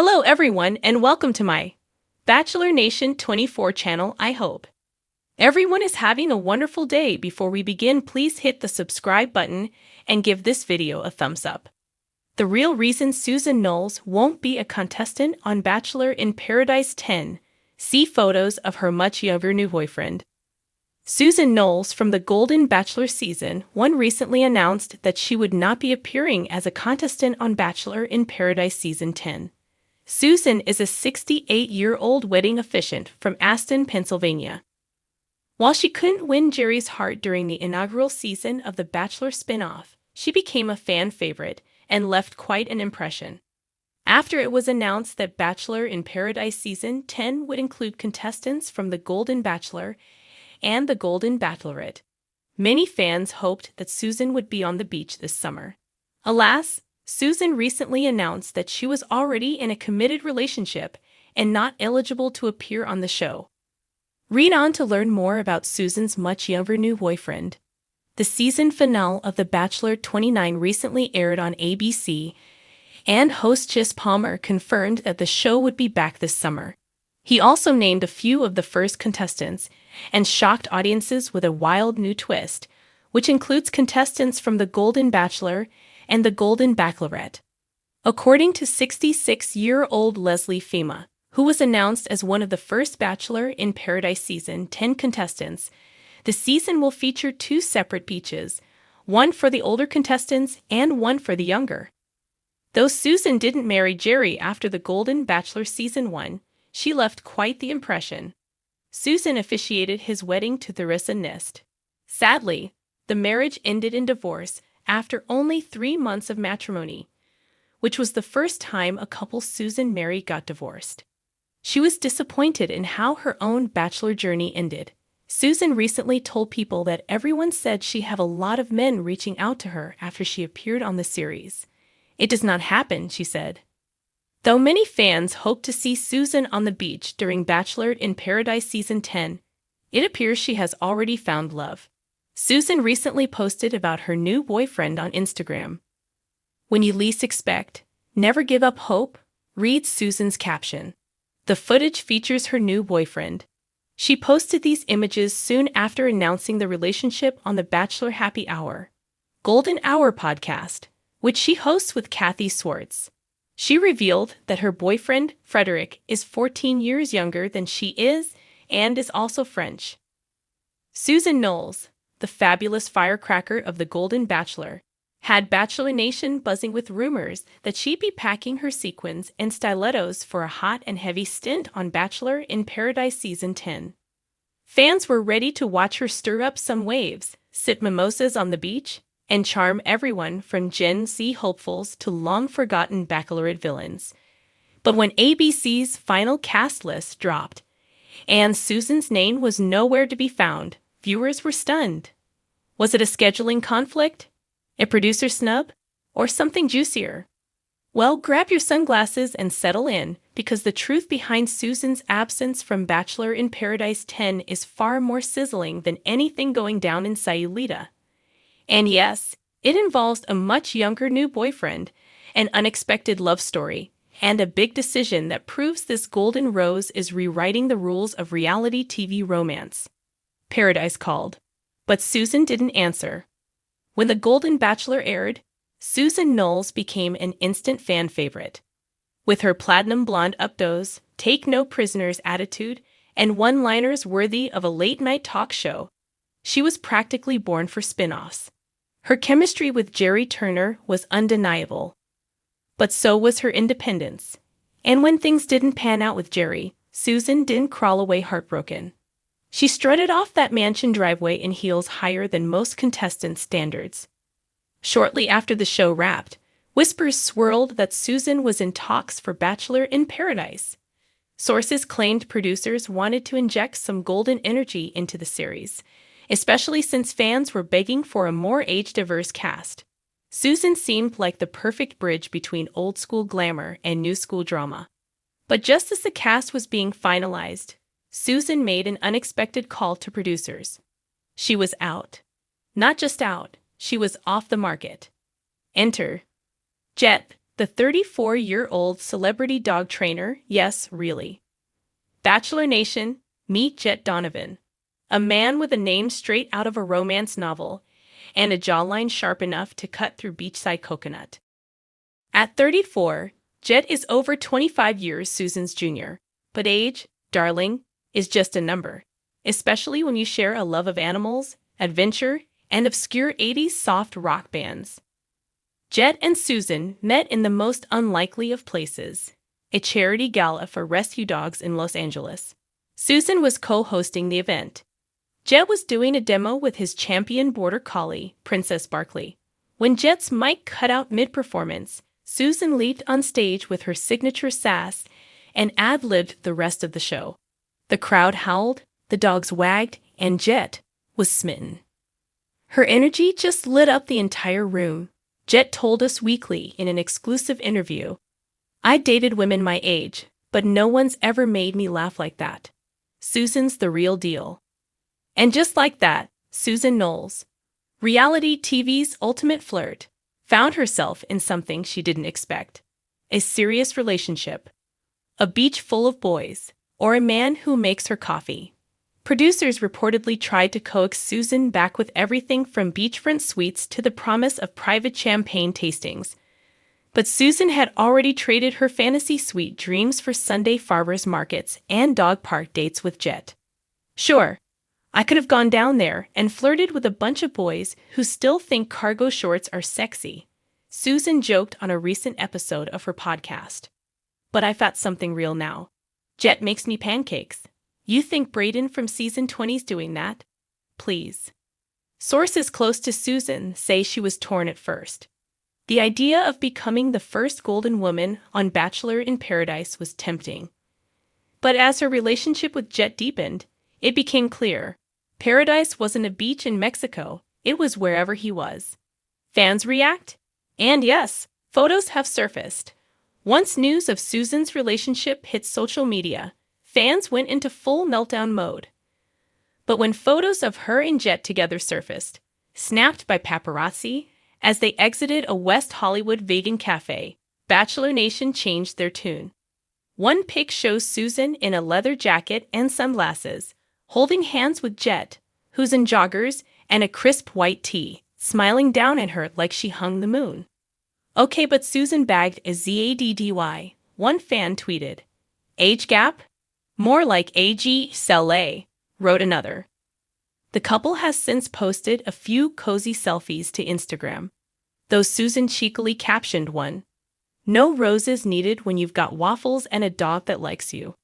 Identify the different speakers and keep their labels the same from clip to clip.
Speaker 1: Hello everyone and welcome to my Bachelor Nation 24 channel. I hope everyone is having a wonderful day. Before we begin, please hit the subscribe button and give this video a thumbs up. The real reason Susan Noles won't be a contestant on Bachelor in Paradise 10. See photos of her much younger new boyfriend. Susan Noles from the Golden Bachelor Season 1 recently announced that she would not be appearing as a contestant on Bachelor in Paradise Season 10. Susan is a 68-year-old wedding officiant from Aston, Pennsylvania. While she couldn't win Jerry's heart during the inaugural season of the Bachelor spin-off, she became a fan favorite and left quite an impression. After it was announced that Bachelor in Paradise Season 10 would include contestants from the Golden Bachelor and the Golden Bachelorette, many fans hoped that Susan would be on the beach this summer. Alas, Susan recently announced that she was already in a committed relationship and not eligible to appear on the show. Read on to learn more about Susan's much younger new boyfriend. The season finale of The Bachelor 29 recently aired on ABC, and host Jess Palmer confirmed that the show would be back this summer. He also named a few of the first contestants and shocked audiences with a wild new twist, which includes contestants from the Golden Bachelor and the Golden Bachelorette. According to 66-year-old Leslie Fema, who was announced as one of the first Bachelor in Paradise Season 10 contestants, the season will feature two separate beaches, one for the older contestants and one for the younger. Though Susan didn't marry Jerry after the Golden Bachelor Season 1, she left quite the impression. Susan officiated his wedding to Theresa Nist. Sadly, the marriage ended in divorce after only 3 months of matrimony, which was the first time a couple Susan married got divorced. She was disappointed in how her own Bachelor journey ended. Susan recently told People that everyone said she had a lot of men reaching out to her after she appeared on the series. It does not happen, she said. Though many fans hope to see Susan on the beach during Bachelor in Paradise Season 10, it appears she has already found love. Susan recently posted about her new boyfriend on Instagram. "When you least expect, never give up hope," reads Susan's caption. The footage features her new boyfriend. She posted these images soon after announcing the relationship on the Bachelor Happy Hour, Golden Hour podcast, which she hosts with Kathy Swartz. She revealed that her boyfriend, Frederick, is 14 years younger than she is and is also French. Susan Noles, the fabulous firecracker of the Golden Bachelor, had Bachelor Nation buzzing with rumors that she'd be packing her sequins and stilettos for a hot and heavy stint on Bachelor in Paradise Season 10. Fans were ready to watch her stir up some waves, sip mimosas on the beach, and charm everyone from Gen Z hopefuls to long-forgotten Bachelorette villains. But when ABC's final cast list dropped, and Susan's name was nowhere to be found, viewers were stunned. Was it a scheduling conflict, a producer snub, or something juicier? Well, grab your sunglasses and settle in, because the truth behind Susan's absence from Bachelor in Paradise 10 is far more sizzling than anything going down in Sayulita. And yes, it involves a much younger new boyfriend, an unexpected love story, and a big decision that proves this golden rose is rewriting the rules of reality TV romance. Paradise called, but Susan didn't answer. When the Golden Bachelor aired, Susan Noles became an instant fan favorite. With her platinum blonde updos, take no prisoners attitude, and one-liners worthy of a late-night talk show, she was practically born for spin-offs. Her chemistry with Jerry Turner was undeniable. But so was her independence. And when things didn't pan out with Jerry, Susan didn't crawl away heartbroken. She strutted off that mansion driveway in heels higher than most contestants' standards. Shortly after the show wrapped, whispers swirled that Susan was in talks for Bachelor in Paradise. Sources claimed producers wanted to inject some golden energy into the series, especially since fans were begging for a more age-diverse cast. Susan seemed like the perfect bridge between old-school glamour and new-school drama. But just as the cast was being finalized, Susan made an unexpected call to producers. She was out. Not just out, she was off the market. Enter Jet, The 34-year-old celebrity dog trainer, yes, really. Bachelor Nation, meet Jet Donovan. A man with a name straight out of a romance novel and a jawline sharp enough to cut through beachside coconut. At 34, Jet is over 25 years Susan's junior, but age, darling, is just a number, especially when you share a love of animals, adventure, and obscure 80s soft rock bands. Jet and Susan met in the most unlikely of places, a charity gala for rescue dogs in Los Angeles. Susan was co-hosting the event. Jet was doing a demo with his champion border collie, Princess Barkley. When Jet's mic cut out mid-performance, Susan leaped on stage with her signature sass and ad-libbed the rest of the show. The crowd howled, the dogs wagged, and Jet was smitten. Her energy just lit up the entire room. Jet told Us Weekly in an exclusive interview, "I dated women my age, but no one's ever made me laugh like that. Susan's the real deal." And just like that, Susan Noles, reality TV's ultimate flirt, found herself in something she didn't expect. A serious relationship, a beach full of boys, or a man who makes her coffee. Producers reportedly tried to coax Susan back with everything from beachfront suites to the promise of private champagne tastings. But Susan had already traded her fantasy suite dreams for Sunday farmers markets and dog park dates with Jet. "Sure, I could have gone down there and flirted with a bunch of boys who still think cargo shorts are sexy," Susan joked on a recent episode of her podcast. "But I've got something real now. Jet makes me pancakes. You think Brayden from season 20's doing that? Please." Sources close to Susan say she was torn at first. The idea of becoming the first golden woman on Bachelor in Paradise was tempting. But as her relationship with Jet deepened, it became clear. Paradise wasn't a beach in Mexico, it was wherever he was. Fans react? And yes, photos have surfaced. Once news of Susan's relationship hit social media, fans went into full meltdown mode. But when photos of her and Jet together surfaced, snapped by paparazzi, as they exited a West Hollywood vegan cafe, Bachelor Nation changed their tune. One pic shows Susan in a leather jacket and sunglasses, holding hands with Jet, who's in joggers and a crisp white tee, smiling down at her like she hung the moon. "Okay, but Susan bagged a ZADDY," one fan tweeted. "Age gap? More like AG Cele," wrote another. The couple has since posted a few cozy selfies to Instagram, though Susan cheekily captioned one, "No roses needed when you've got waffles and a dog that likes you."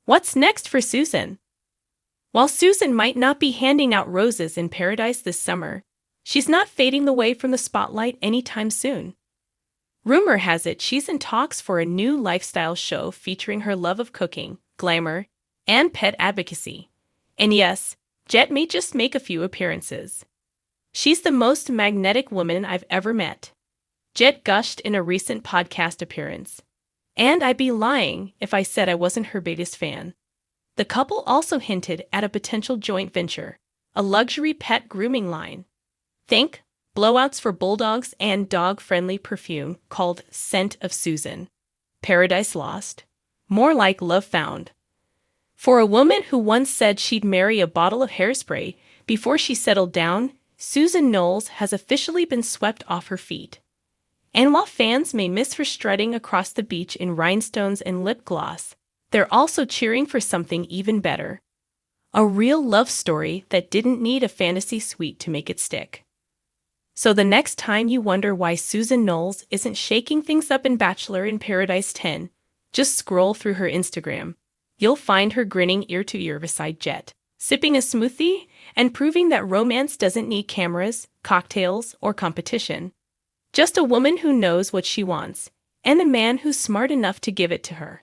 Speaker 1: What's next for Susan? While Susan might not be handing out roses in Paradise this summer, she's not fading away from the spotlight anytime soon. Rumor has it she's in talks for a new lifestyle show featuring her love of cooking, glamour, and pet advocacy. And yes, Jet may just make a few appearances. "She's the most magnetic woman I've ever met," Jet gushed in a recent podcast appearance. "And I'd be lying if I said I wasn't her biggest fan." The couple also hinted at a potential joint venture, a luxury pet grooming line. Think blowouts for bulldogs and dog-friendly perfume called Scent of Susan. Paradise Lost? More like Love Found. For a woman who once said she'd marry a bottle of hairspray before she settled down, Susan Noles has officially been swept off her feet. And while fans may miss her strutting across the beach in rhinestones and lip gloss, they're also cheering for something even better. A real love story that didn't need a fantasy suite to make it stick. So the next time you wonder why Susan Noles isn't shaking things up in Bachelor in Paradise 10, just scroll through her Instagram. You'll find her grinning ear to ear beside Jet, sipping a smoothie and proving that romance doesn't need cameras, cocktails, or competition. Just a woman who knows what she wants, and a man who's smart enough to give it to her.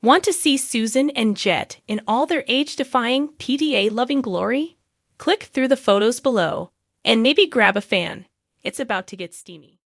Speaker 1: Want to see Susan and Jet in all their age-defying, PDA-loving glory? Click through the photos below, and maybe grab a fan. It's about to get steamy.